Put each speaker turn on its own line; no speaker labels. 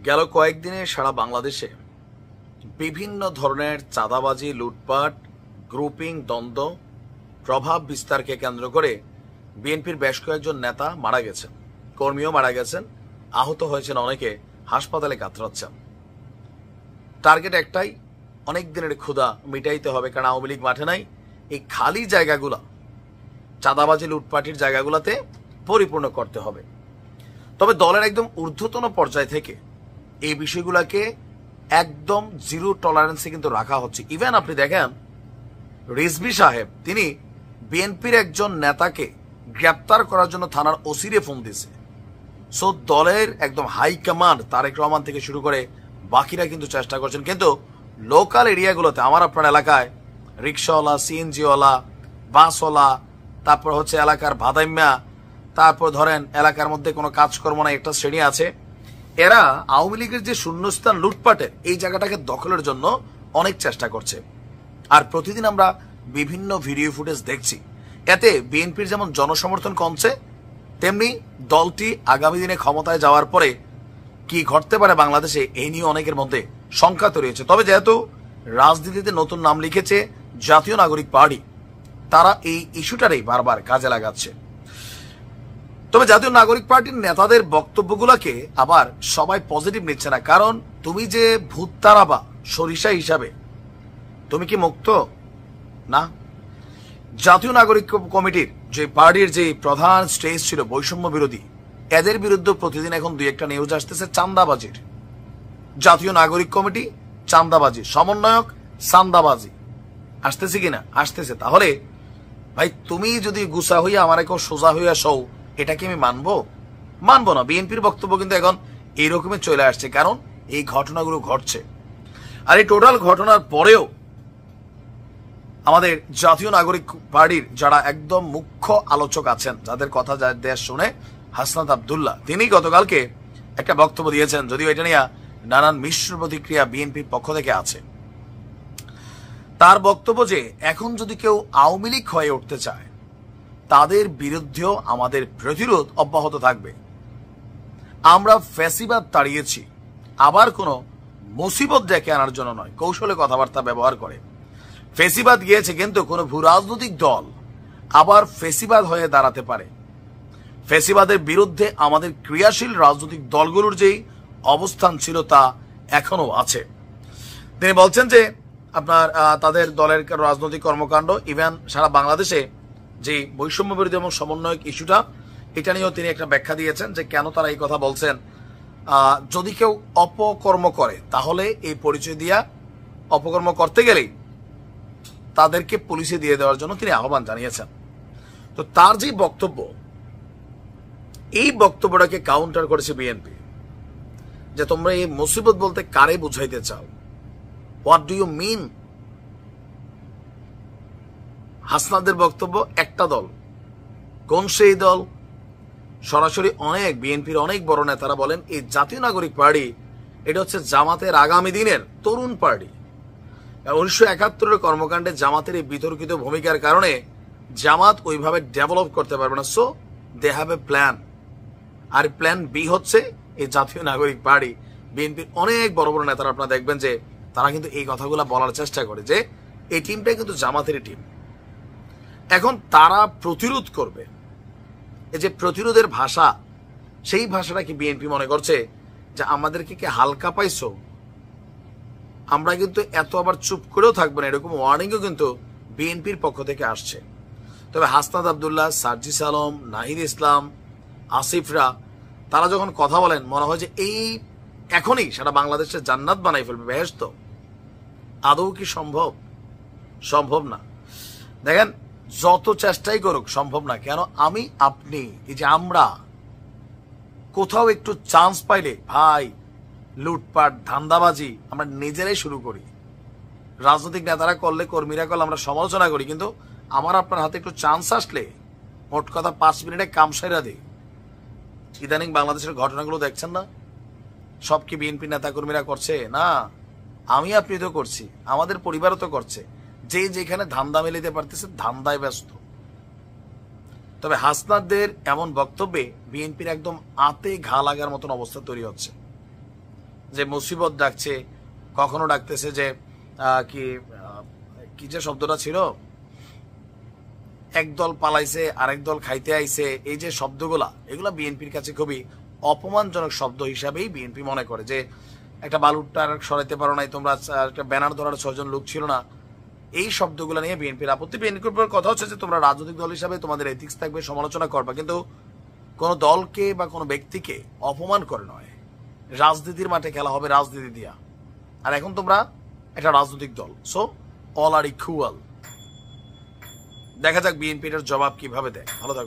গেল কয়েকদিনে সারা বাংলাদেশে বিভিন্ন ধরনের চাঁদাবাজি, লুটপাট, গ্রুপিং, দ্বন্দ্ব, প্রভাব বিস্তারকে কেন্দ্র করে বিএনপির বেশ কয়েকজন নেতা মারা গেছেন, কর্মীও মারা গেছেন, আহত হয়েছেন, অনেকে হাসপাতালে কাতরাচ্ছেন। টার্গেট একটাই, অনেক দিনের ক্ষুধা মিটাইতে হবে, কারণ আওয়ামী লীগ মাঠে নাই। এই খালি জায়গাগুলা, চাঁদাবাজি লুটপাটের জায়গাগুলাতে পরিপূর্ণ করতে হবে। তবে দলের একদম ঊর্ধ্বতন পর্যায় থেকে এই বিষয়গুলোকে একদম জিরো টলারেন্সে কিন্তু রাখা হচ্ছে। ইভেন আপনি দেখেন রিজভী সাহেব, তিনি বিএনপির একজন নেতাকে গ্রেপ্তার করার জন্য থানার ওসিরে ফোন দিয়েছে। সো দলের একদম হাই কমান্ড তারেক রহমান থেকে শুরু করে বাকিরা কিন্তু চেষ্টা করছেন, কিন্তু লোকাল এরিয়াগুলোতে, আমার আপনার এলাকায় রিক্সাওয়ালা, সিএনজিওয়ালা, বাসওয়ালা, তারপর হচ্ছে এলাকার ভাদাইম্যা, তারপর ধরেন এলাকার মধ্যে কোনো কাজকর্ম না, একটা শ্রেণী আছে, এরা আওয়ামী লীগের যে শূন্যস্থান লুটপাটের এই জায়গাটাকে দখলের জন্য অনেক চেষ্টা করছে। আর প্রতিদিন আমরা বিভিন্ন ভিডিও ফুটেজ দেখছি। এতে বিএনপির যেমন জনসমর্থন কমছে, তেমনি দলটি আগামী দিনে ক্ষমতায় যাওয়ার পরে কি ঘটতে পারে বাংলাদেশে, এই নিয়ে অনেকের মধ্যে শঙ্কা তৈরি হয়েছে। তবে যেহেতু রাজনীতিতে নতুন নাম লিখেছে জাতীয় নাগরিক পার্টি, তারা এই ইস্যুটারই বারবার কাজে লাগাচ্ছে। তবে জাতীয় নাগরিক পার্টির নেতাদের বক্তব্যগুলোকে আবার সবাই পজিটিভ নিচ্ছে না, কারণ তুমি যে ভূত তাড়াবা সরিষা হিসাবে, তুমি কি মুক্ত না? জাতীয় নাগরিক কমিটির যে পার্টির যে প্রধান স্টেজ ছিল বৈষম্য বিরোধী, এদের বিরুদ্ধে প্রতিদিন এখন দুই একটা নিউজ আসতেছে চাঁদাবাজির। জাতীয় নাগরিক কমিটি চাঁদাবাজি, সমন্বয়ক চাঁদাবাজি, আসতেছে কিনা? আসতেছে। তাহলে ভাই তুমি যদি গুছা হইয়া আমার কেউ সোজা হইয়া সৌ, এটা কি আমি মানবো না। বিএনপির বক্তব্য কিন্তু এখন এইরকমই চলে আসছে, কারণ এই ঘটনাগুলো ঘটছে। আর এই টোটাল ঘটনার পরেও আমাদের জাতীয় নাগরিক পার্টির যারা একদম মুখ্য আলোচক আছেন, যাদের কথা দেশ শুনে, হাসনাত আব্দুল্লাহ, তিনি গতকালকে একটা বক্তব্য দিয়েছেন, যদিও এটা নিয়ে নানান মিশ্র প্রতিক্রিয়া বিএনপির পক্ষ থেকে আছে। তার বক্তব্য যে এখন যদি কেউ আওয়ামী লীগ হয়ে উঠতে চায়, তাদের বিরুদ্ধেও আমাদের প্রতিরোধ অব্যাহত থাকবে। আমরা ফ্যাসিবাদ তাড়িয়েছি, আবার কোনো মুসিবত ডেকে আনার জন্য নয়। কৌশলে কথাবার্তা ব্যবহার করে ফেসিবাদ গিয়েছে, কিন্তু কোনো ভূ রাজনৈতিক দল আবার ফেসিবাদ হয়ে দাঁড়াতে পারে। ফেসিবাদের বিরুদ্ধে আমাদের ক্রিয়াশীল রাজনৈতিক দলগুলোর যেই অবস্থান ছিল তা এখনো আছে। তিনি বলছেন যে আপনার তাদের দলের রাজনৈতিক কর্মকাণ্ড, ইভেন সারা বাংলাদেশে যে বৈষম্য বিরোধী এবং সমন্বয়ক ইস্যুটা, এটা নিয়েও তিনি একটা ব্যাখ্যা দিয়েছেন যে কেন তারা এই কথা বলছেন। যদি কেউ অপকর্ম করে তাহলে এই পরিচয় দিয়া অপকর্ম করতে গেলেই তাদেরকে পুলিশে দিয়ে দেওয়ার জন্য তিনি আহ্বান জানিয়েছেন। তো তার যে বক্তব্য, এই বক্তব্যটাকে কাউন্টার করেছে বিএনপি, যে তোমরা এই মুসিবত বলতে কারে বুঝাইতে চাও, হোয়াট ডু ইউ মিন? হাসনাদের বক্তব্য একটা দল, কোন সেই দল? সরাসরি অনেক বিএনপির অনেক বড় নেতারা বলেন এই জাতীয় নাগরিক পার্টি এটা হচ্ছে জামাতের আগামী দিনের তরুণ পার্টি। 1971 কর্মকাণ্ডে জামাতের এই বিতর্কিত ভূমিকার কারণে জামাত ওইভাবে ডেভেলপ করতে পারবে না। So they have a plan, আর প্ল্যান বি হচ্ছে এই জাতীয় নাগরিক পার্টি। বিএনপির অনেক বড় বড় নেতারা আপনারা দেখবেন যে তারা কিন্তু এই কথাগুলো বলার চেষ্টা করে যে এই টিমটাই কিন্তু জামাতেরই টিম। এখন তারা প্রতিরোধ করবে, এই যে প্রতিরোধের ভাষা, সেই ভাষাটা কি বিএনপি মনে করছে যে আমাদেরকে কি হালকা পাইছো, আমরা কিন্তু এত আবার চুপ করেও থাকবো না, এরকম ওয়ার্নিংও কিন্তু বিএনপির পক্ষ থেকে আসছে। তবে হাসনাত আব্দুল্লাহ, সার্জিস আলম, নাহিদ ইসলাম, আসিফরা, তারা যখন কথা বলেন মনে হয় যে এই এখনই সারা বাংলাদেশের জান্নাত বানাই ফেলবে, বেহেশত। আদৌ কি সম্ভব? সম্ভব না। দেখেন যত চেষ্টাই করুক সম্ভব না। কেন? আমি আপনি, এই যে আমরা কোথাও একটু চান্স পাইলে ভাই লুটপাট, ধান্দাবাজি আমরা নিজেরাই শুরু করি। রাজনৈতিক নেতারা করলে, কর্মীরা করলে আমরা সমালোচনা করি, কিন্তু আমার আপনার হাতে একটু চান্স আসলে মোট কথা 5 মিনিটে কাম সাইরা দিই। ইদানিং বাংলাদেশের ঘটনাগুলো দেখছেন না? সব কি বিএনপি নেতা কর্মীরা করছে? না, আমি আপনি তো করছি, আমাদের পরিবারও তো করছে। যে যেখানে ধান্দা মেলিতে পারতেছে ধান্দায় ব্যস্ত। তবে হাসনাতদের এমন বক্তব্যে বিএনপির একদম আতে ঘা লাগার মতন অবস্থা তৈরি হচ্ছে। যে মুসিবত ডাকছে, কখনো ডাকতেছে যে কি যে শব্দটা ছিল, একদল পালাইছে আরেক দল খাইতে আইছে, এই যে শব্দগুলা, এগুলা বিএনপির কাছে খুবই অপমানজনক শব্দ হিসাবেই বিএনপি মনে করে। যে একটা বালুরটার সরাইতে পারো নাই তোমরা, একটা ব্যানার ধরার 6 জন লোক ছিল না, এই শব্দগুলো নিয়ে বিএনপির আপত্তি। বিএনপির কথা হচ্ছে যে তোমরা রাজনৈতিক দল হিসাবে তোমাদের এথিক্স থাকবে, সমালোচনা করবা, কিন্তু কোনো দলকে বা কোনো ব্যক্তিকে অপমান করে নয়। রাজনীতির মাঠে খেলা হবে রাজনীতি দিয়া, আর এখন তোমরা একটা রাজনৈতিক দল, সো অল আর ইকুয়াল। দেখা যাক বিএনপির জবাব কিভাবে দেয়। ভালো থাকো।